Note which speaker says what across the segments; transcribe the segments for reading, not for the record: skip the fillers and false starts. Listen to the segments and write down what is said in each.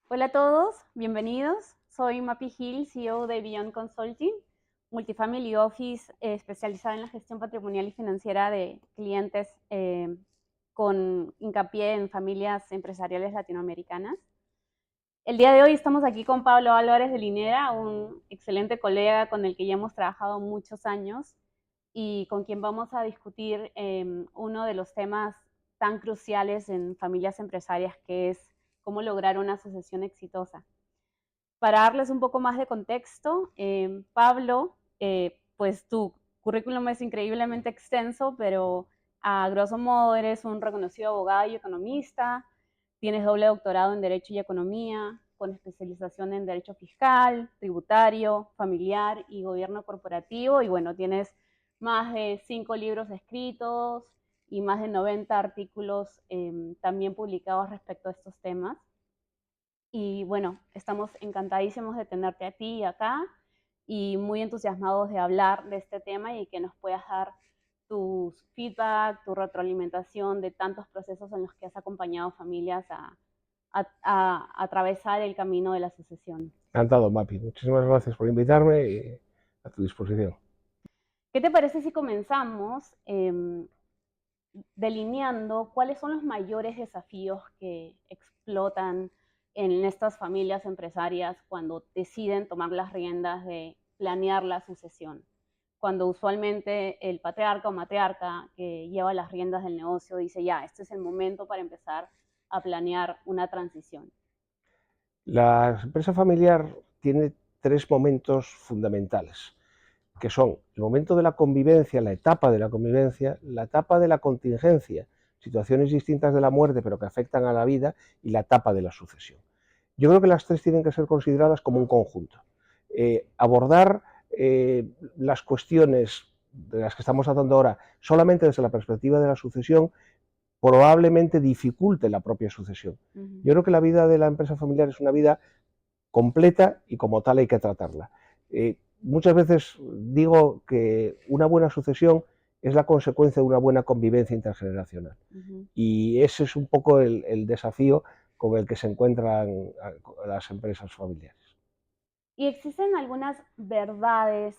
Speaker 1: Hola a todos, bienvenidos. Soy Mapi Gil, CEO de Beyond Consulting, Multifamily Office especializada en la gestión patrimonial y financiera de clientes con hincapié en familias empresariales latinoamericanas. El día de hoy estamos aquí con Pablo Álvarez de Linera, un excelente colega con el que ya hemos trabajado muchos años y con quien vamos a discutir uno de los temas tan cruciales en familias empresarias, que es cómo lograr una sucesión exitosa. Para darles un poco más de contexto, Pablo, pues tu currículum es increíblemente extenso, pero a grosso modo eres un reconocido abogado y economista, tienes doble doctorado en Derecho y Economía, con especialización en Derecho Fiscal, Tributario, Familiar y Gobierno Corporativo, y bueno, tienes más de 5 libros escritos y más de 90 artículos también publicados respecto a estos temas. Y bueno, estamos encantadísimos de tenerte a ti acá y muy entusiasmados de hablar de este tema y que nos puedas dar tu feedback, tu retroalimentación de tantos procesos en los que has acompañado familias a atravesar el camino de la sucesión.
Speaker 2: Encantado, Mapi. Muchísimas gracias por invitarme y a tu disposición.
Speaker 1: ¿Qué te parece si comenzamos delineando cuáles son los mayores desafíos que explotan en estas familias empresarias cuando deciden tomar las riendas de planear la sucesión? Cuando usualmente el patriarca o matriarca que lleva las riendas del negocio dice, ya, este es el momento para empezar a planear una transición.
Speaker 2: La empresa familiar tiene tres momentos fundamentales, que son el momento de la convivencia, la etapa de la convivencia, la etapa de la contingencia, situaciones distintas de la muerte pero que afectan a la vida, y la etapa de la sucesión. Yo creo que las tres tienen que ser consideradas como un conjunto. Abordar las cuestiones de las que estamos tratando ahora solamente desde la perspectiva de la sucesión probablemente dificulte la propia sucesión. Yo creo que la vida de la empresa familiar es una vida completa y como tal hay que tratarla. Muchas veces digo que una buena sucesión es la consecuencia de una buena convivencia intergeneracional. Y ese es un poco el desafío con el que se encuentran las empresas familiares.
Speaker 1: ¿Y existen algunas verdades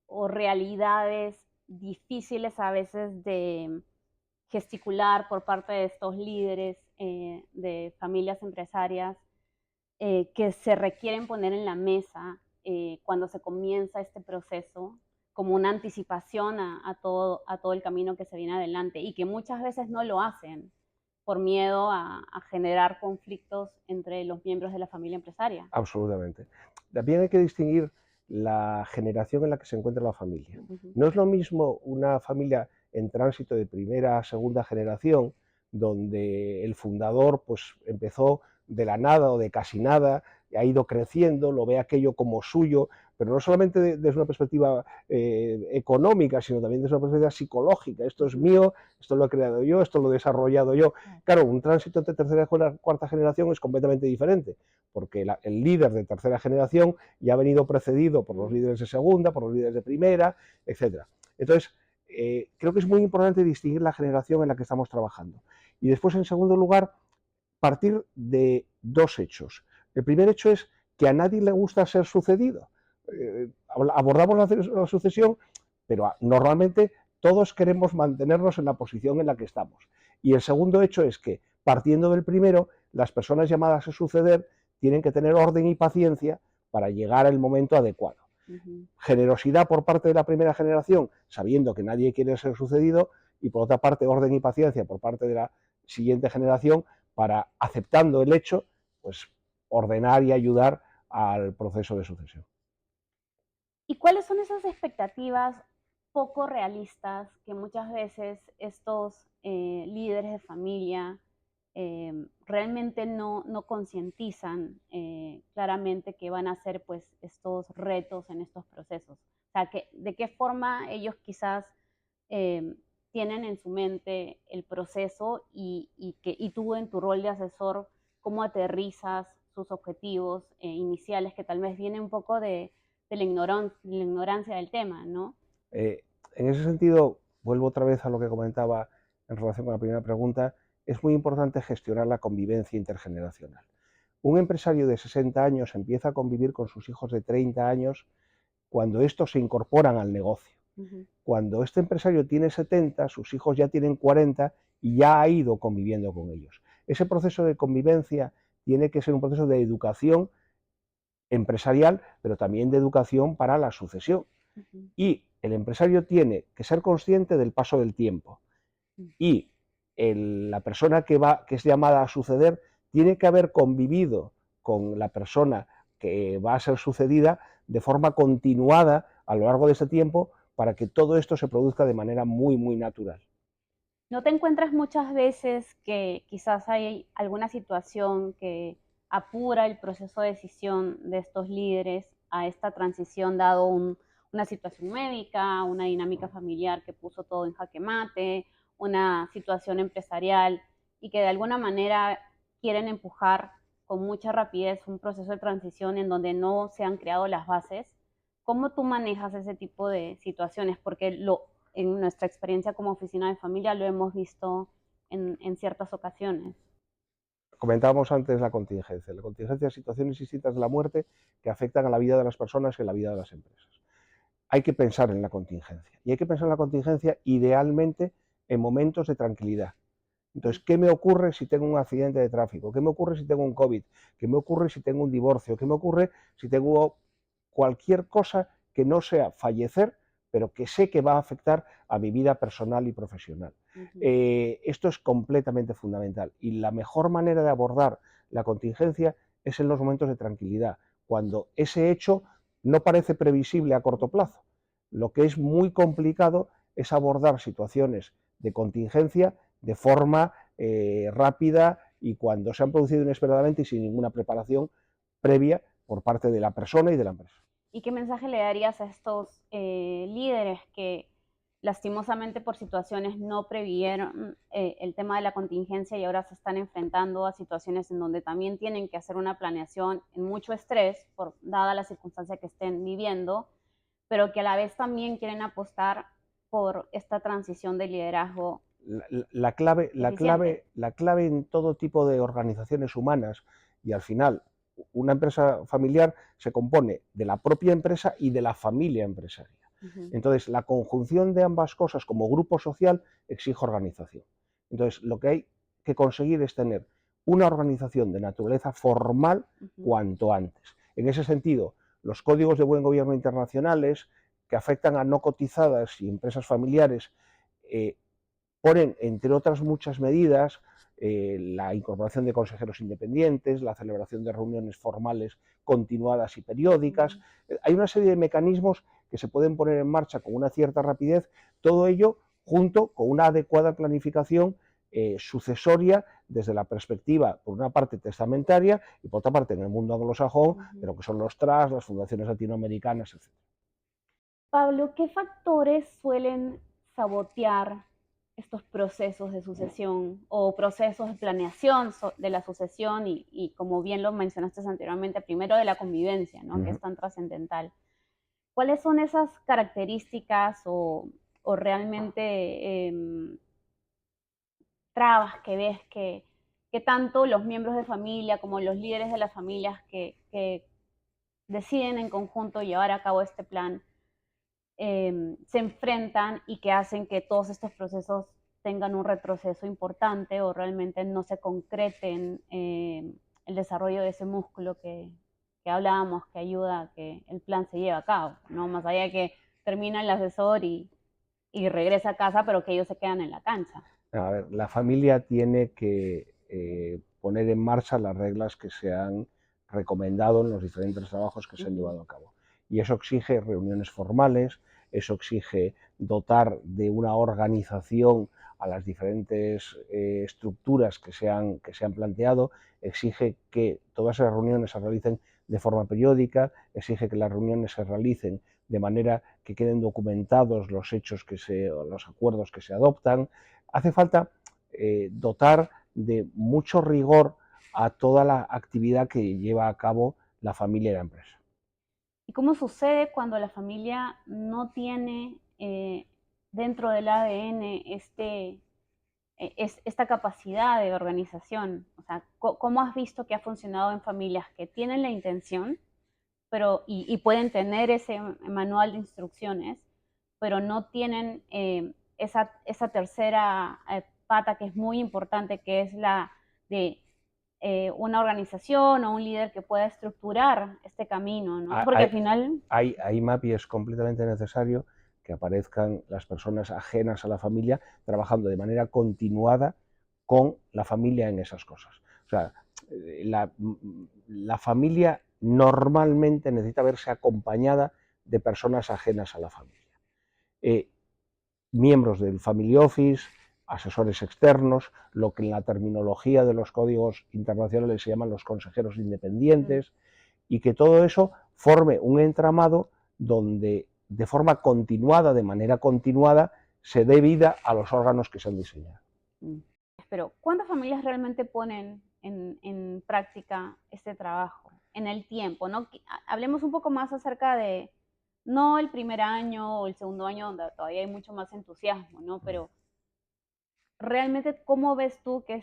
Speaker 1: o realidades difíciles a veces de gesticular por parte de estos líderes de familias empresarias que se requieren poner en la mesa cuando se comienza este proceso como una anticipación a todo el camino que se viene adelante y que muchas veces no lo hacen por miedo a generar conflictos entre los miembros de la familia empresaria?
Speaker 2: Absolutamente. También hay que distinguir la generación en la que se encuentra la familia.
Speaker 1: Ujú.
Speaker 2: No es lo mismo una familia en tránsito de primera a segunda generación, donde el fundador pues, empezó de la nada o de casi nada, ha ido creciendo, lo ve aquello como suyo, pero no solamente desde una perspectiva económica, sino también desde una perspectiva psicológica. Esto es mío, esto lo he creado yo, esto lo he desarrollado yo. Claro, un tránsito entre tercera y cuarta generación es completamente diferente, porque el líder de tercera generación ya ha venido precedido por los líderes de segunda, por los líderes de primera, etc. Entonces, creo que es muy importante distinguir la generación en la que estamos trabajando. Y después, en segundo lugar, partir de dos hechos. El primer hecho es que a nadie le gusta ser sucedido. Abordamos la sucesión, pero normalmente todos queremos mantenernos en la posición en la que estamos. Y el segundo hecho es que, partiendo del primero, las personas llamadas a suceder tienen que tener orden y paciencia para llegar al momento adecuado. Generosidad por parte de la primera generación, sabiendo que nadie quiere ser sucedido, y por otra parte orden y paciencia por parte de la siguiente generación para, aceptando el hecho, pues ordenar y ayudar al proceso de sucesión.
Speaker 1: ¿Y cuáles son esas expectativas poco realistas que muchas veces estos líderes de familia realmente no concientizan claramente que van a ser pues estos retos en estos procesos? O sea, de qué forma ellos quizás eh, tienen en su mente el proceso y tú en tu rol de asesor, cómo aterrizas sus objetivos iniciales que tal vez vienen un poco de la ignorancia del tema, ¿no?
Speaker 2: En ese sentido, vuelvo otra vez a lo que comentaba en relación con la primera pregunta, es muy importante gestionar la convivencia intergeneracional. Un empresario de 60 años empieza a convivir con sus hijos de 30 años cuando estos se incorporan al negocio. Cuando este empresario tiene 70, sus hijos ya tienen 40 y ya ha ido conviviendo con ellos. Ese proceso de convivencia tiene que ser un proceso de educación empresarial, pero también de educación para la sucesión. Y el empresario tiene que ser consciente del paso del tiempo. Y la persona que es llamada a suceder tiene que haber convivido con la persona que va a ser sucedida de forma continuada a lo largo de ese tiempo para que todo esto se produzca de manera muy, muy natural.
Speaker 1: ¿No te encuentras muchas veces que quizás hay alguna situación que apura el proceso de decisión de estos líderes a esta transición, dado una situación médica, una dinámica familiar que puso todo en jaque mate, una situación empresarial, y que de alguna manera quieren empujar con mucha rapidez un proceso de transición en donde no se han creado las bases? ¿Cómo tú manejas ese tipo de situaciones? Porque en nuestra experiencia como oficina de familia lo hemos visto en ciertas ocasiones.
Speaker 2: Comentábamos antes la contingencia. La contingencia es situaciones distintas de la muerte que afectan a la vida de las personas y a la vida de las empresas. Hay que pensar en la contingencia. Y hay que pensar en la contingencia idealmente en momentos de tranquilidad. Entonces, ¿qué me ocurre si tengo un accidente de tráfico? ¿Qué me ocurre si tengo un COVID? ¿Qué me ocurre si tengo un divorcio? ¿Qué me ocurre si tengo cualquier cosa que no sea fallecer, pero que sé que va a afectar a mi vida personal y profesional? Esto es completamente fundamental y la mejor manera de abordar la contingencia es en los momentos de tranquilidad, cuando ese hecho no parece previsible a corto plazo. Lo que es muy complicado es abordar situaciones de contingencia de forma rápida y cuando se han producido inesperadamente y sin ninguna preparación previa por parte de la persona y de la empresa.
Speaker 1: ¿Y qué mensaje le darías a estos líderes que lastimosamente por situaciones no previeron el tema de la contingencia y ahora se están enfrentando a situaciones en donde también tienen que hacer una planeación en mucho estrés, dada la circunstancia que estén viviendo, pero que a la vez también quieren apostar por esta transición de liderazgo
Speaker 2: La clave en todo tipo de organizaciones humanas, y al final una empresa familiar se compone de la propia empresa y de la familia empresaria. Entonces, la conjunción de ambas cosas como grupo social exige organización. Entonces, lo que hay que conseguir es tener una organización de naturaleza formal cuanto antes. En ese sentido, los códigos de buen gobierno internacionales que afectan a no cotizadas y empresas familiares ponen, entre otras muchas medidas, la incorporación de consejeros independientes, la celebración de reuniones formales continuadas y periódicas. Hay una serie de mecanismos que se pueden poner en marcha con una cierta rapidez, todo ello junto con una adecuada planificación sucesoria desde la perspectiva, por una parte, testamentaria y por otra parte, en el mundo anglosajón, de lo que son los trusts, las fundaciones latinoamericanas, etc.
Speaker 1: Pablo, ¿qué factores suelen sabotear estos procesos de sucesión o procesos de planeación de la sucesión y como bien lo mencionaste anteriormente, primero de la convivencia, ¿no? Que es tan trascendental? ¿Cuáles son esas características o realmente trabas que ves que tanto los miembros de familia como los líderes de las familias que deciden en conjunto llevar a cabo este plan se enfrentan y que hacen que todos estos procesos tengan un retroceso importante o realmente no se concreten el desarrollo de ese músculo que hablábamos, que ayuda a que el plan se lleve a cabo, ¿no? Más allá de que termina el asesor y regresa a casa, pero que ellos se quedan en la cancha.
Speaker 2: A ver, la familia tiene que poner en marcha las reglas que se han recomendado en los diferentes trabajos que se han llevado a cabo. Y eso exige reuniones formales, eso exige dotar de una organización a las diferentes estructuras que se han planteado, exige que todas esas reuniones se realicen de forma periódica, exige que las reuniones se realicen de manera que queden documentados los hechos los acuerdos que se adoptan. Hace falta dotar de mucho rigor a toda la actividad que lleva a cabo la familia y la empresa.
Speaker 1: ¿Y cómo sucede cuando la familia no tiene dentro del ADN es esta capacidad de organización. O sea, ¿cómo has visto que ha funcionado en familias que tienen la intención, pero y pueden tener ese manual de instrucciones, pero no tienen esa tercera pata que es muy importante, que es la de una organización o un líder que pueda estructurar este camino, ¿no? Porque al final...
Speaker 2: Ahí, Mapi, es completamente necesario que aparezcan las personas ajenas a la familia trabajando de manera continuada con la familia en esas cosas. O sea, la familia normalmente necesita verse acompañada de personas ajenas a la familia. Miembros del Family Office, asesores externos, lo que en la terminología de los códigos internacionales se llaman los consejeros independientes, y que todo eso forme un entramado donde de forma continuada, de manera continuada, se dé vida a los órganos que se han diseñado.
Speaker 1: Pero, ¿cuántas familias realmente ponen en práctica este trabajo en el tiempo, ¿no? Hablemos un poco más acerca de, no el primer año o el segundo año, donde todavía hay mucho más entusiasmo, ¿no? Pero realmente, ¿cómo ves tú que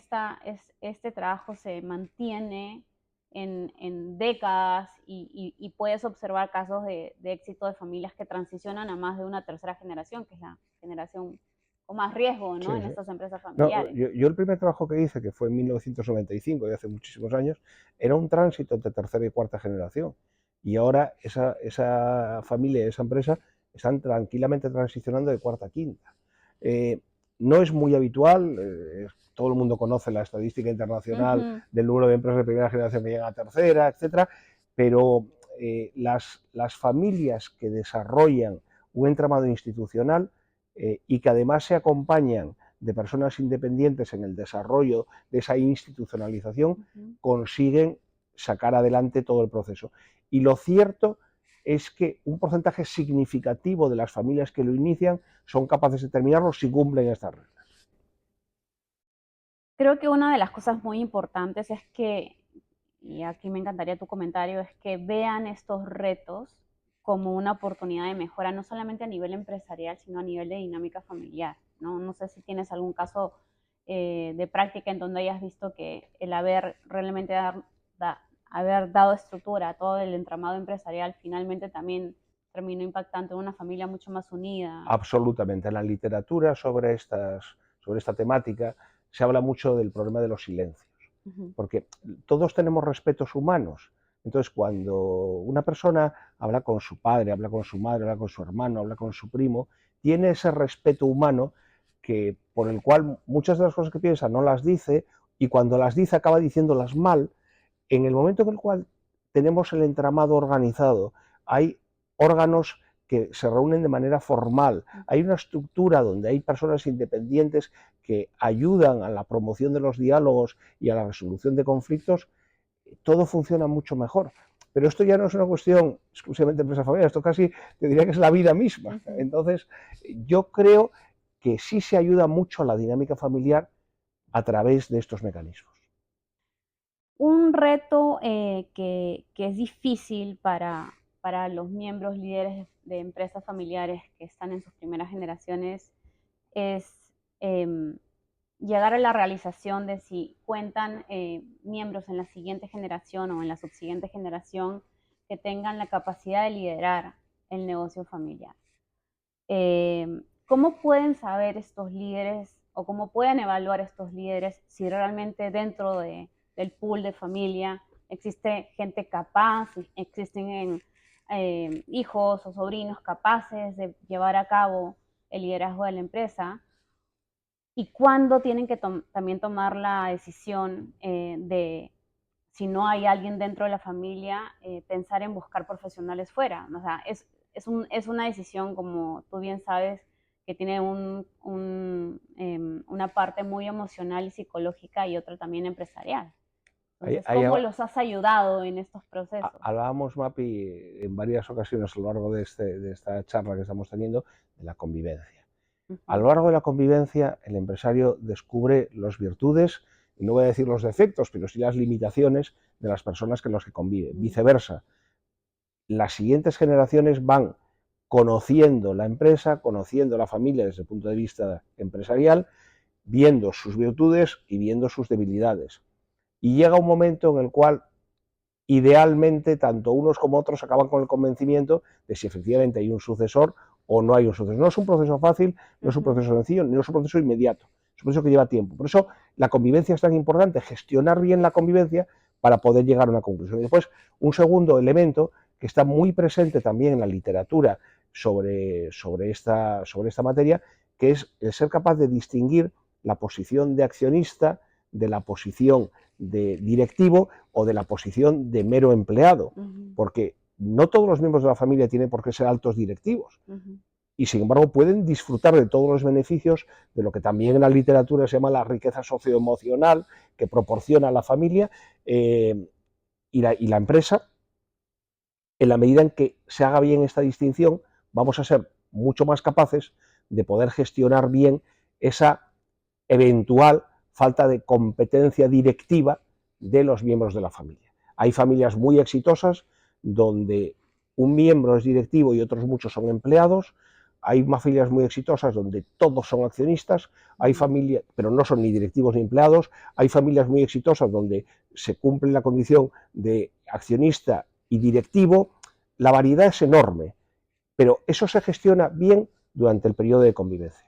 Speaker 1: este trabajo se mantiene en décadas y puedes observar casos de éxito de familias que transicionan a más de una tercera generación, que es la generación con más riesgo, ¿no?
Speaker 2: Sí,
Speaker 1: En
Speaker 2: sí.
Speaker 1: estas empresas
Speaker 2: No,
Speaker 1: familiares.
Speaker 2: yo el primer trabajo que hice, que fue en 1995, y hace muchísimos años, era un tránsito entre tercera y cuarta generación. Y ahora esa familia y esa empresa están tranquilamente transicionando de cuarta a quinta. No es muy habitual, todo el mundo conoce la estadística internacional del número de empresas de primera generación que llegan a tercera, etcétera, pero las familias que desarrollan un entramado institucional y que además se acompañan de personas independientes en el desarrollo de esa institucionalización, consiguen sacar adelante todo el proceso. Y lo cierto es que un porcentaje significativo de las familias que lo inician son capaces de terminarlo si cumplen estas reglas.
Speaker 1: Creo que una de las cosas muy importantes es que, y aquí me encantaría tu comentario, es que vean estos retos como una oportunidad de mejora, no solamente a nivel empresarial, sino a nivel de dinámica familiar, ¿no? No sé si tienes algún caso de práctica en donde hayas visto que el haber realmente haber dado estructura a todo el entramado empresarial finalmente también terminó impactando en una familia mucho más unida.
Speaker 2: Absolutamente. En la literatura sobre esta temática se habla mucho del problema de los silencios, porque todos tenemos respetos humanos. Entonces, cuando una persona habla con su padre, habla con su madre, habla con su hermano, habla con su primo, tiene ese respeto humano por el cual muchas de las cosas que piensa no las dice, y cuando las dice acaba diciéndolas mal. En el momento en el cual tenemos el entramado organizado, hay órganos que se reúnen de manera formal, hay una estructura donde hay personas independientes que ayudan a la promoción de los diálogos y a la resolución de conflictos, todo funciona mucho mejor. Pero esto ya no es una cuestión exclusivamente de empresa familiar, esto casi te diría que es la vida misma. Entonces, yo creo que sí se ayuda mucho a la dinámica familiar a través de estos mecanismos.
Speaker 1: Un reto que es difícil para los miembros líderes de empresas familiares que están en sus primeras generaciones es llegar a la realización de si cuentan miembros en la siguiente generación o en la subsiguiente generación que tengan la capacidad de liderar el negocio familiar. ¿Cómo pueden saber estos líderes o cómo pueden evaluar estos líderes si realmente dentro del pool de familia existe gente capaz, existen hijos o sobrinos capaces de llevar a cabo el liderazgo de la empresa? ¿Y cuándo tienen que también tomar la decisión de, si no hay alguien dentro de la familia, pensar en buscar profesionales fuera? O sea, es una decisión, como tú bien sabes, que tiene una parte muy emocional y psicológica y otra también empresarial. Entonces, ¿cómo los has ayudado en estos procesos?
Speaker 2: Hablábamos, Mapi, en varias ocasiones a lo largo de esta charla que estamos teniendo, de la convivencia. A lo largo de la convivencia, el empresario descubre las virtudes, y no voy a decir los defectos, pero sí las limitaciones de las personas con las que convive. Viceversa, las siguientes generaciones van conociendo la empresa, conociendo la familia desde el punto de vista empresarial, viendo sus virtudes y viendo sus debilidades. Y llega un momento en el cual, idealmente, tanto unos como otros acaban con el convencimiento de si efectivamente hay un sucesor o no hay un sucesor. No es un proceso fácil, no es un proceso sencillo, ni es un proceso inmediato. Es un proceso que lleva tiempo. Por eso la convivencia es tan importante, gestionar bien la convivencia para poder llegar a una conclusión. Y después, un segundo elemento que está muy presente también en la literatura sobre esta materia, que es el ser capaz de distinguir la posición de accionista de la posición de directivo o de la posición de mero empleado, porque no todos los miembros de la familia tienen por qué ser altos directivos, y sin embargo pueden disfrutar de todos los beneficios de lo que también en la literatura se llama la riqueza socioemocional que proporciona la familia y la empresa. En la medida en que se haga bien esta distinción, vamos a ser mucho más capaces de poder gestionar bien esa eventual falta de competencia directiva de los miembros de la familia. Hay familias muy exitosas donde un miembro es directivo y otros muchos son empleados. Hay familias muy exitosas donde todos son accionistas. Hay familias, pero no son ni directivos ni empleados. Hay familias muy exitosas donde se cumple la condición de accionista y directivo. La variedad es enorme, pero eso se gestiona bien durante el periodo de convivencia.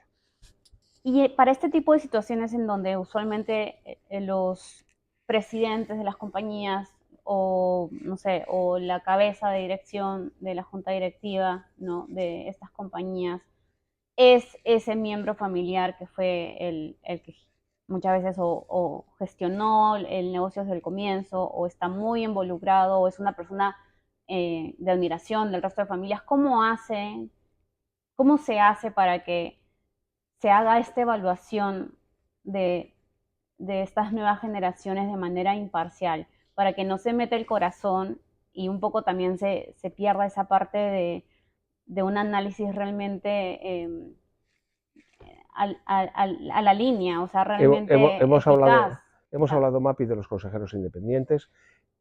Speaker 1: Y para este tipo de situaciones en donde usualmente los presidentes de las compañías o, no sé, o la cabeza de dirección de la junta directiva, ¿no?, de estas compañías es ese miembro familiar que fue el que muchas veces o gestionó el negocio desde el comienzo o está muy involucrado o es una persona de admiración del resto de familias. ¿Cómo se hace para que se haga esta evaluación de estas nuevas generaciones de manera imparcial, para que no se meta el corazón y un poco también se pierda esa parte de un análisis realmente a la línea, o sea, realmente
Speaker 2: hemos
Speaker 1: eficaz?
Speaker 2: hablado, Mapi, de los consejeros independientes,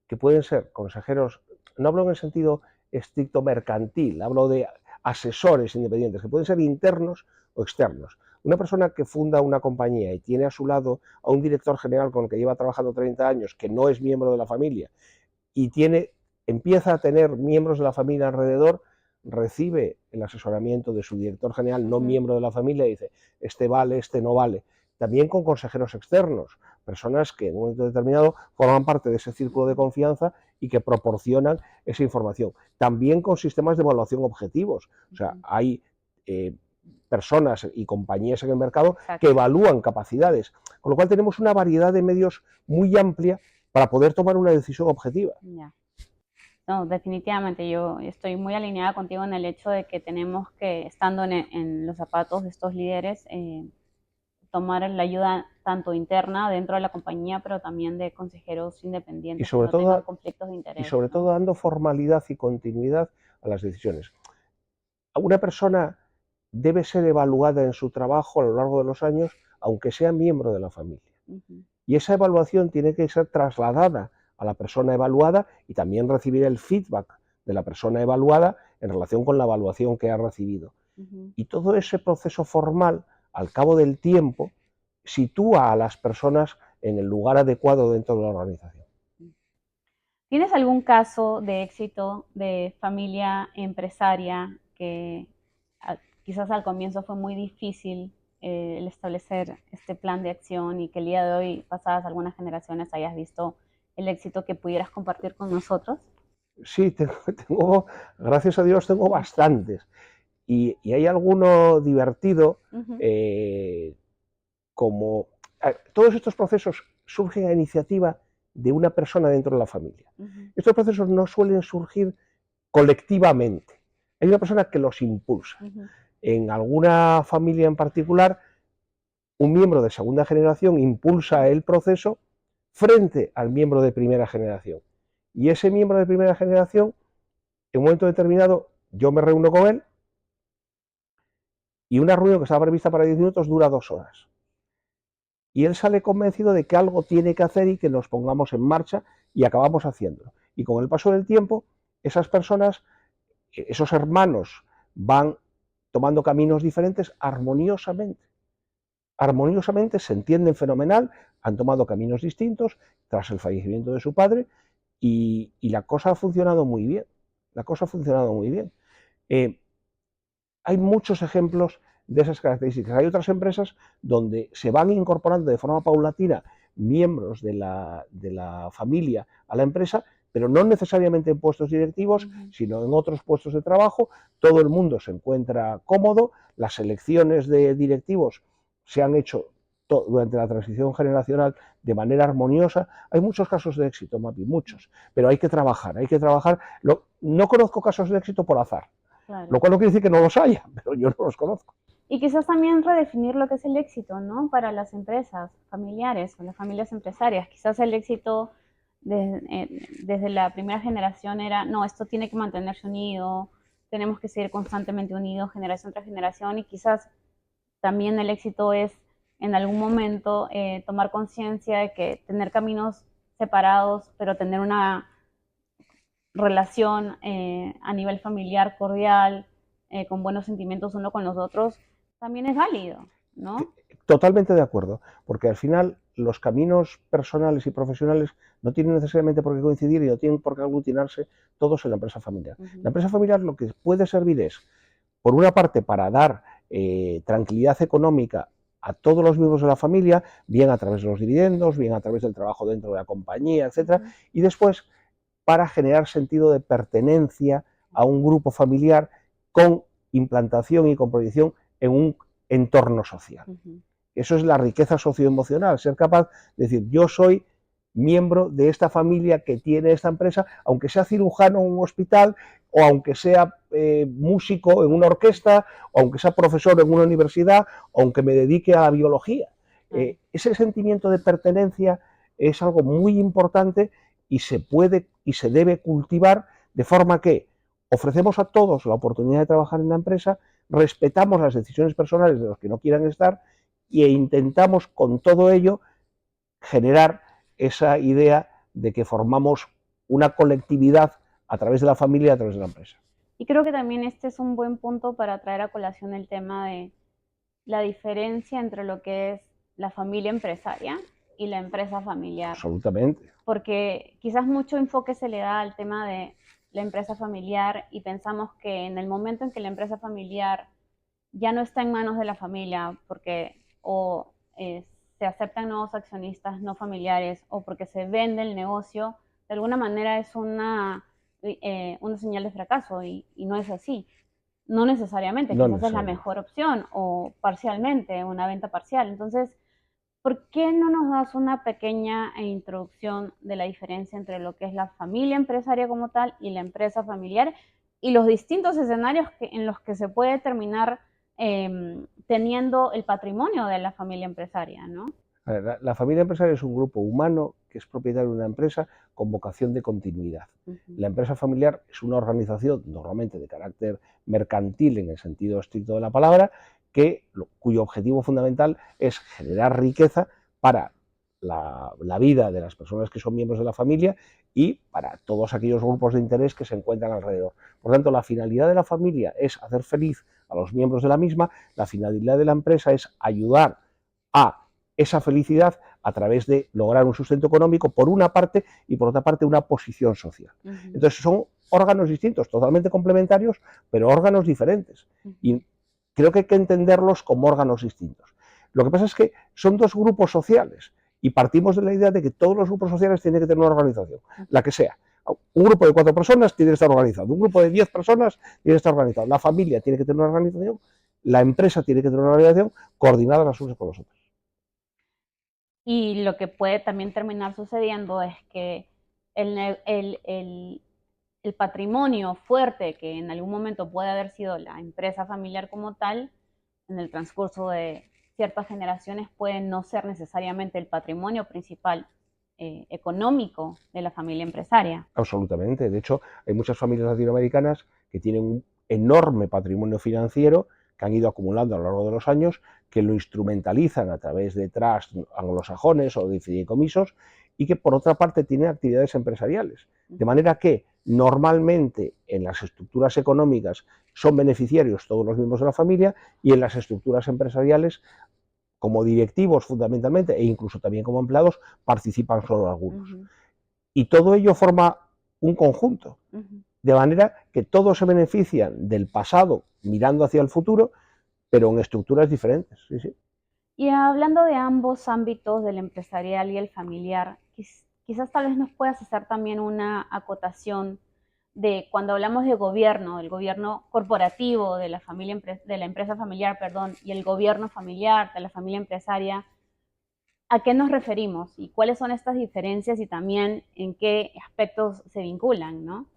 Speaker 2: que pueden ser consejeros, no hablo en el sentido estricto mercantil, hablo de asesores independientes, que pueden ser internos o externos. Una persona que funda una compañía y tiene a su lado a un director general con el que lleva trabajando 30 años, que no es miembro de la familia, y empieza a tener miembros de la familia alrededor, recibe el asesoramiento de su director general, no miembro de la familia, y dice, este vale, este no vale. También con consejeros externos, personas que en un momento determinado forman parte de ese círculo de confianza y que proporcionan esa información. También con sistemas de evaluación objetivos. O sea, hay personas y compañías en el mercado que evalúan capacidades, con lo cual tenemos una variedad de medios muy amplia para poder tomar una decisión objetiva.
Speaker 1: No, definitivamente yo estoy muy alineada contigo en el hecho de que tenemos que, estando en los zapatos de estos líderes, tomar la ayuda tanto interna dentro de la compañía, pero también de consejeros independientes
Speaker 2: y sobre
Speaker 1: que no
Speaker 2: todo,
Speaker 1: tengan conflictos de interés.
Speaker 2: Y sobre todo dando formalidad y continuidad a las decisiones. Una persona debe ser evaluada en su trabajo a lo largo de los años, aunque sea miembro de la familia. Y esa evaluación tiene que ser trasladada a la persona evaluada y también recibir el feedback de la persona evaluada en relación con la evaluación que ha recibido. Y todo ese proceso formal, al cabo del tiempo, sitúa a las personas en el lugar adecuado dentro de la organización.
Speaker 1: ¿Tienes algún caso de éxito de familia empresaria que quizás al comienzo fue muy difícil el establecer este plan de acción y que el día de hoy, pasadas algunas generaciones, hayas visto el éxito que pudieras compartir con nosotros?
Speaker 2: Sí, gracias a Dios tengo bastantes. Y hay alguno divertido, como todos estos procesos surgen a iniciativa de una persona dentro de la familia. Estos procesos no suelen surgir colectivamente. Hay una persona que los impulsa. En alguna familia en particular, un miembro de segunda generación impulsa el proceso frente al miembro de primera generación. Y ese miembro de primera generación, en un momento determinado, yo me reúno con él y una reunión que estaba prevista para 10 minutos dura 2 horas. Y él sale convencido de que algo tiene que hacer y que nos pongamos en marcha y acabamos haciéndolo. Y con el paso del tiempo, esas personas, esos hermanos, van tomando caminos diferentes armoniosamente. armoniosamente, se entienden fenomenal, han tomado caminos distintos tras el fallecimiento de su padre y la cosa ha funcionado muy bien. La cosa ha funcionado muy bien. Hay muchos ejemplos de esas características. Hay otras empresas donde se van incorporando de forma paulatina miembros de la familia a la empresa, pero no necesariamente en puestos directivos, sino en otros puestos de trabajo. Todo el mundo se encuentra cómodo, las elecciones de directivos se han hecho durante la transición generacional de manera armoniosa. Hay muchos casos de éxito, Mapi, muchos, pero hay que trabajar, hay que trabajar. No conozco casos de éxito por azar,
Speaker 1: Claro.
Speaker 2: Lo cual no quiere decir que no los haya, pero yo no los conozco.
Speaker 1: Y quizás también redefinir lo que es el éxito, ¿no? Para las empresas familiares o las familias empresarias. Quizás el éxito desde la primera generación era, no, esto tiene que mantenerse unido, tenemos que seguir constantemente unidos generación tras generación, y quizás también el éxito es en algún momento tomar conciencia de que tener caminos separados, pero tener una relación a nivel familiar cordial, con buenos sentimientos uno con los otros, también es válido, ¿no?
Speaker 2: Totalmente de acuerdo, porque al final los caminos personales y profesionales no tienen necesariamente por qué coincidir y no tienen por qué aglutinarse todos en la empresa familiar. La empresa familiar lo que puede servir es, por una parte, para dar tranquilidad económica a todos los miembros de la familia, bien a través de los dividendos, bien a través del trabajo dentro de la compañía, etcétera, y después para generar sentido de pertenencia a un grupo familiar con implantación y con proyección en un entorno social. Eso es la riqueza socioemocional, ser capaz de decir, yo soy miembro de esta familia que tiene esta empresa, aunque sea cirujano en un hospital, o aunque sea músico en una orquesta, o aunque sea profesor en una universidad, o aunque me dedique a la biología. Ese sentimiento de pertenencia es algo muy importante y se puede y se debe cultivar de forma que ofrecemos a todos la oportunidad de trabajar en la empresa, respetamos las decisiones personales de los que no quieran estar e intentamos con todo ello generar esa idea de que formamos una colectividad a través de la familia y a través de la empresa.
Speaker 1: Y creo que también este es un buen punto para traer a colación el tema de la diferencia entre lo que es la familia empresaria y la empresa familiar.
Speaker 2: Absolutamente.
Speaker 1: Porque quizás mucho enfoque se le da al tema de la empresa familiar y pensamos que en el momento en que la empresa familiar ya no está en manos de la familia porque se aceptan nuevos accionistas no familiares o porque se vende el negocio, de alguna manera es una señal de fracaso y no es así. No necesariamente, quizás es la mejor opción o parcialmente, una venta parcial. Entonces, ¿por qué no nos das una pequeña introducción de la diferencia entre lo que es la familia empresaria como tal y la empresa familiar y los distintos escenarios en los que se puede terminar teniendo el patrimonio de la familia empresaria, ¿no?
Speaker 2: La familia empresaria es un grupo humano que es propietario de una empresa con vocación de continuidad. La empresa familiar es una organización normalmente de carácter mercantil en el sentido estricto de la palabra, cuyo objetivo fundamental es generar riqueza para la vida de las personas que son miembros de la familia y para todos aquellos grupos de interés que se encuentran alrededor. Por tanto, la finalidad de la familia es hacer feliz a los miembros de la misma, la finalidad de la empresa es ayudar a esa felicidad a través de lograr un sustento económico por una parte y por otra parte una posición social. Entonces son órganos distintos, totalmente complementarios, pero órganos diferentes. Y creo que hay que entenderlos como órganos distintos. Lo que pasa es que son dos grupos sociales y partimos de la idea de que todos los grupos sociales tienen que tener una organización, la que sea. Un grupo de 4 personas tiene que estar organizado, un grupo de 10 personas tiene que estar organizado, la familia tiene que tener una organización, la empresa tiene que tener una organización coordinada las unas con las otras.
Speaker 1: Y lo que puede también terminar sucediendo es que el patrimonio fuerte que en algún momento puede haber sido la empresa familiar como tal, en el transcurso de ciertas generaciones puede no ser necesariamente el patrimonio principal económico de la familia empresaria.
Speaker 2: Absolutamente. De hecho, hay muchas familias latinoamericanas que tienen un enorme patrimonio financiero que han ido acumulando a lo largo de los años, que lo instrumentalizan a través de trusts anglosajones o de fideicomisos y que por otra parte tienen actividades empresariales. De manera que normalmente en las estructuras económicas son beneficiarios todos los miembros de la familia y en las estructuras empresariales como directivos fundamentalmente, e incluso también como empleados, participan solo algunos. Y todo ello forma un conjunto, de manera que todos se benefician del pasado mirando hacia el futuro, pero en estructuras diferentes. Sí, sí.
Speaker 1: Y hablando de ambos ámbitos, del empresarial y el familiar, quizás tal vez nos puedas hacer también una acotación de cuando hablamos de gobierno, del gobierno corporativo, de la empresa familiar, perdón, y el gobierno familiar, de la familia empresaria, ¿a qué nos referimos? ¿Y cuáles son estas diferencias y también en qué aspectos se vinculan, ¿no?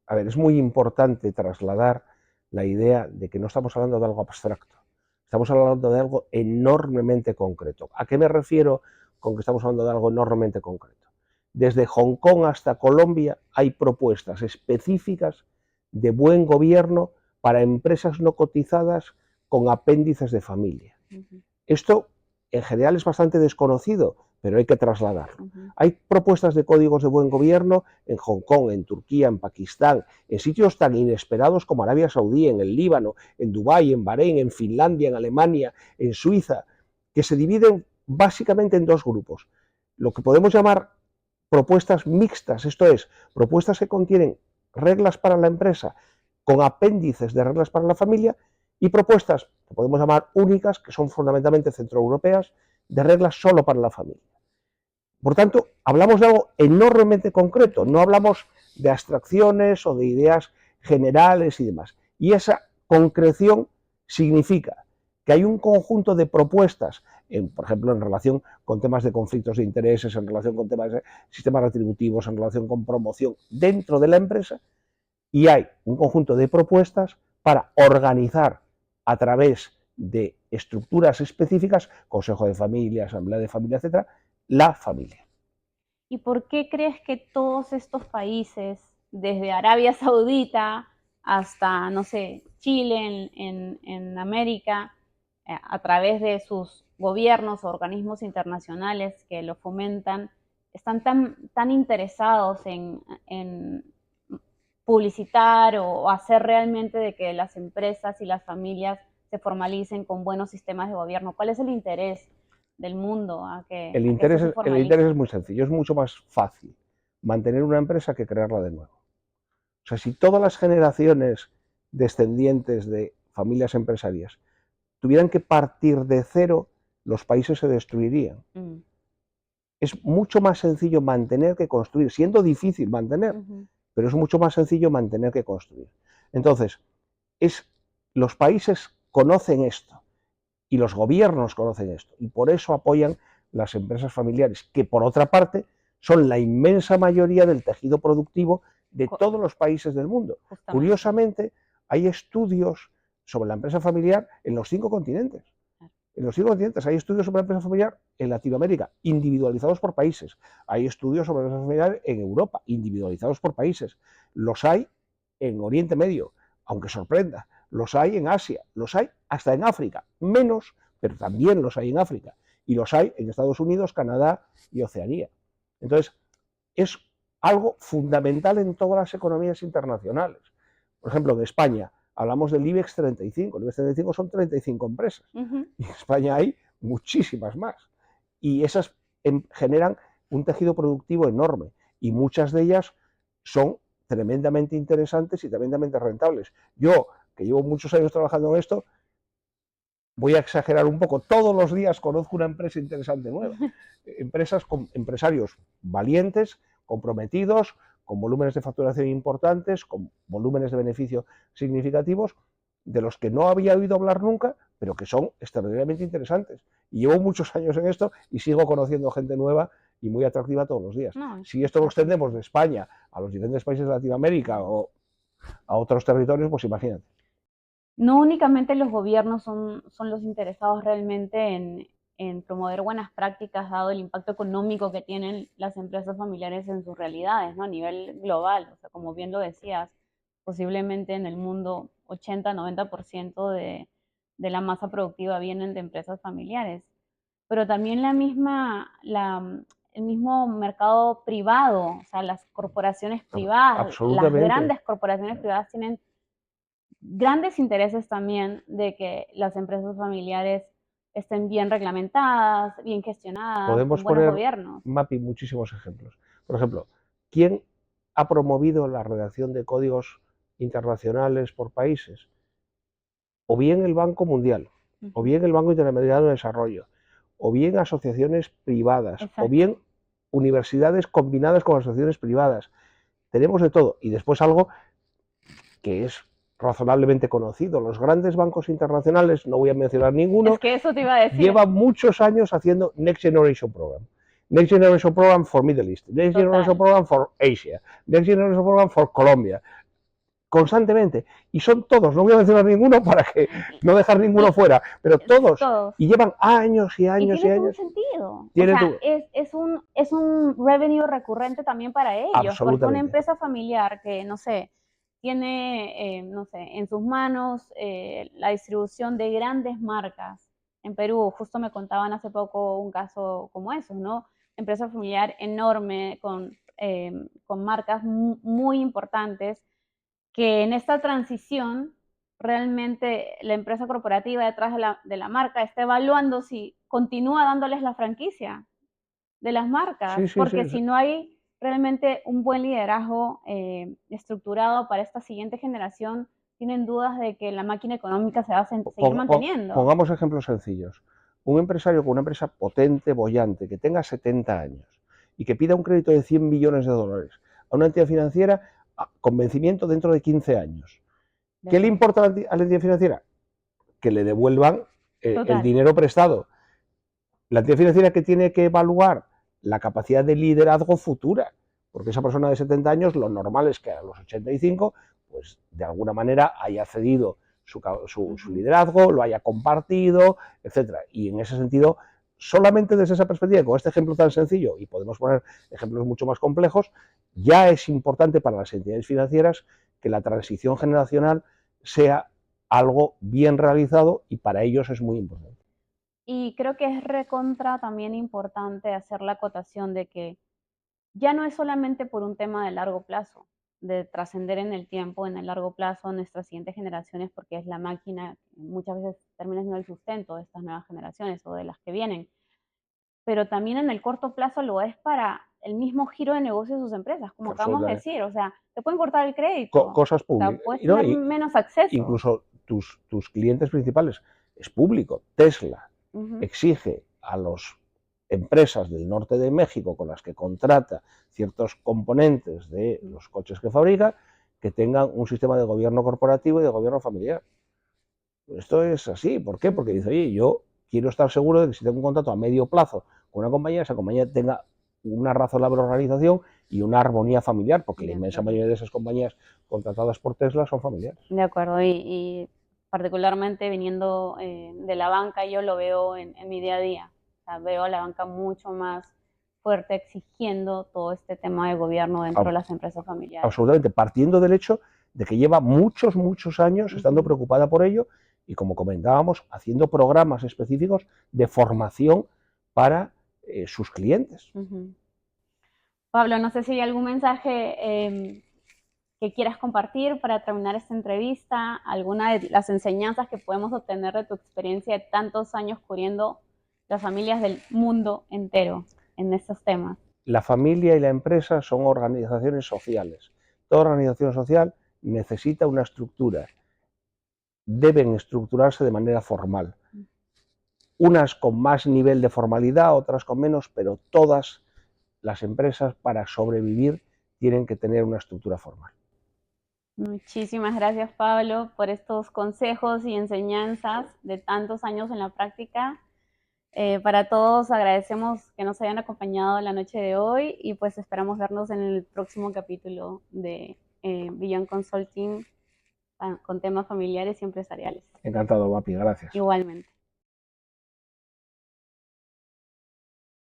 Speaker 2: A ver, es muy importante trasladar la idea de que no estamos hablando de algo abstracto, estamos hablando de algo enormemente concreto. ¿A qué me refiero con que estamos hablando de algo enormemente concreto? Desde Hong Kong hasta Colombia hay propuestas específicas de buen gobierno para empresas no cotizadas con apéndices de familia. Esto en general es bastante desconocido, pero hay que trasladarlo. Hay propuestas de códigos de buen gobierno en Hong Kong, en Turquía, en Pakistán, en sitios tan inesperados como Arabia Saudí, en el Líbano, en Dubái, en Bahrein, en Finlandia, en Alemania, en Suiza, que se dividen básicamente en dos grupos. Lo que podemos llamar propuestas mixtas, esto es, propuestas que contienen reglas para la empresa con apéndices de reglas para la familia, y propuestas que podemos llamar únicas, que son fundamentalmente centroeuropeas, de reglas solo para la familia. Por tanto, hablamos de algo enormemente concreto, no hablamos de abstracciones o de ideas generales y demás. Y esa concreción significa que hay un conjunto de propuestas, por ejemplo, en relación con temas de conflictos de intereses, en relación con temas de sistemas retributivos, en relación con promoción dentro de la empresa, y hay un conjunto de propuestas para organizar a través de estructuras específicas, consejo de familia, asamblea de familia, etcétera, la familia.
Speaker 1: ¿Y por qué crees que todos estos países, desde Arabia Saudita hasta, no sé, Chile en América, a través de sus gobiernos o organismos internacionales que lo fomentan, están tan interesados en publicitar o hacer realmente de que las empresas y las familias se formalicen con buenos sistemas de gobierno? ¿Cuál es el interés del mundo
Speaker 2: El
Speaker 1: a que esto
Speaker 2: interés,
Speaker 1: se
Speaker 2: el interés
Speaker 1: formalice?
Speaker 2: es muy sencillo, es mucho más fácil mantener una empresa que crearla de nuevo. O sea, si todas las generaciones descendientes de familias empresarias tuvieran que partir de cero, los países se destruirían. Es mucho más sencillo mantener que construir, siendo difícil mantener, pero es mucho más sencillo mantener que construir. Entonces, los países conocen esto y los gobiernos conocen esto, y por eso apoyan las empresas familiares, que por otra parte son la inmensa mayoría del tejido productivo de todos los países del mundo.
Speaker 1: Justamente.
Speaker 2: Curiosamente, hay estudios sobre la empresa familiar en los 5 continentes. En los 5 continentes hay estudios sobre la empresa familiar en Latinoamérica, individualizados por países. Hay estudios sobre la empresa familiar en Europa, individualizados por países. Los hay en Oriente Medio, aunque sorprenda. Los hay en Asia, los hay hasta en África, menos, pero también los hay en África. Y los hay en Estados Unidos, Canadá y Oceanía. Entonces, es algo fundamental en todas las economías internacionales. Por ejemplo, en España hablamos del IBEX 35. El IBEX 35 son 35 empresas. Y en España hay muchísimas más. Y esas generan un tejido productivo enorme. Y muchas de ellas son tremendamente interesantes y tremendamente rentables. Yo, que llevo muchos años trabajando en esto, voy a exagerar un poco, todos los días conozco una empresa interesante nueva. Empresarios valientes, comprometidos, con volúmenes de facturación importantes, con volúmenes de beneficio significativos, de los que no había oído hablar nunca, pero que son extraordinariamente interesantes. Y llevo muchos años en esto y sigo conociendo gente nueva y muy atractiva todos los días. Si esto lo extendemos de España a los diferentes países de Latinoamérica o a otros territorios, pues imagínate.
Speaker 1: No únicamente los gobiernos son los interesados realmente en promover buenas prácticas, dado el impacto económico que tienen las empresas familiares en sus realidades, ¿no? A nivel global. O sea, como bien lo decías, posiblemente en el mundo 80-90% de la masa productiva vienen de empresas familiares. Pero también el mismo mercado privado, o sea, las corporaciones privadas, las grandes corporaciones privadas tienen grandes intereses también de que las empresas familiares estén bien reglamentadas, bien gestionadas,
Speaker 2: Podemos
Speaker 1: con buenos
Speaker 2: poner,
Speaker 1: gobiernos.
Speaker 2: Mapi, muchísimos ejemplos. Por ejemplo, ¿quién ha promovido la redacción de códigos internacionales por países? O bien el Banco Mundial, o bien el Banco Interamericano de Desarrollo, o bien asociaciones privadas,
Speaker 1: Exacto.
Speaker 2: o bien universidades combinadas con asociaciones privadas. Tenemos de todo. Y después algo que es razonablemente conocido. Los grandes bancos internacionales, no voy a mencionar ninguno,
Speaker 1: es que eso te iba a decir.
Speaker 2: Llevan muchos años haciendo Next Generation Program. Next Generation Program for Middle East, Next Generation Program for Asia, Next Generation Program for Colombia, constantemente. Y son todos, no voy a mencionar ninguno para que no dejar ninguno fuera, pero todos. Y llevan años y años y años.
Speaker 1: Tiene todo sentido. Es un revenue recurrente también para ellos, porque una empresa familiar que, no sé, tiene, no sé, en sus manos la distribución de grandes marcas. En Perú, justo me contaban hace poco un caso como esos, ¿no? Empresa familiar enorme con marcas muy importantes, que en esta transición realmente la empresa corporativa detrás de la marca está evaluando si continúa dándoles la franquicia de las marcas, porque si no hay realmente un buen liderazgo estructurado para esta siguiente generación, tienen dudas de que la máquina económica se va a seguir manteniendo.
Speaker 2: Pongamos ejemplos sencillos. Un empresario con una empresa potente, bollante, que tenga 70 años y que pida un crédito de 100 millones de dólares a una entidad financiera con vencimiento dentro de 15 años. ¿Qué le importa a la entidad financiera? Que le devuelvan el dinero prestado. La entidad financiera que tiene que evaluar la capacidad de liderazgo futura, porque esa persona de 70 años lo normal es que a los 85 pues de alguna manera haya cedido su liderazgo, lo haya compartido, etcétera. Y en ese sentido, solamente desde esa perspectiva, con este ejemplo tan sencillo, y podemos poner ejemplos mucho más complejos, ya es importante para las entidades financieras que la transición generacional sea algo bien realizado, y para ellos es muy importante.
Speaker 1: Y creo que es recontra también importante hacer la acotación de que ya no es solamente por un tema de largo plazo, de trascender en el tiempo, en el largo plazo, en nuestras siguientes generaciones, porque es la máquina que muchas veces termina siendo el sustento de estas nuevas generaciones o de las que vienen, pero también en el corto plazo lo es para el mismo giro de negocio de sus empresas, como acabamos de decir, o sea, te pueden cortar el crédito,
Speaker 2: cosas públicas,
Speaker 1: o sea, puedes tener menos acceso.
Speaker 2: Incluso tus clientes principales es público. Tesla exige a las empresas del norte de México con las que contrata ciertos componentes de los coches que fabrica, que tengan un sistema de gobierno corporativo y de gobierno familiar. Esto es así. ¿Por qué? Porque dice, oye, yo quiero estar seguro de que si tengo un contrato a medio plazo con una compañía, esa compañía tenga una razonable organización y una armonía familiar, porque la inmensa mayoría de esas compañías contratadas por Tesla son familiares.
Speaker 1: De acuerdo, y particularmente viniendo de la banca, yo lo veo en mi día a día. O sea, veo a la banca mucho más fuerte exigiendo todo este tema de gobierno dentro de las empresas familiares.
Speaker 2: Absolutamente, partiendo del hecho de que lleva muchos años estando preocupada por ello y, como comentábamos, haciendo programas específicos de formación para sus clientes.
Speaker 1: Pablo, no sé si hay algún mensaje que quieras compartir para terminar esta entrevista, alguna de las enseñanzas que podemos obtener de tu experiencia de tantos años cubriendo las familias del mundo entero en estos temas.
Speaker 2: La familia y la empresa son organizaciones sociales. Toda organización social necesita una estructura. Deben estructurarse de manera formal. Unas con más nivel de formalidad, otras con menos, pero todas las empresas, para sobrevivir, tienen que tener una estructura formal.
Speaker 1: Muchísimas gracias, Pablo, por estos consejos y enseñanzas de tantos años en la práctica. Para todos agradecemos que nos hayan acompañado la noche de hoy y pues esperamos vernos en el próximo capítulo de Beyond Consulting con temas familiares y empresariales.
Speaker 2: Encantado, Mapi, gracias.
Speaker 1: Igualmente.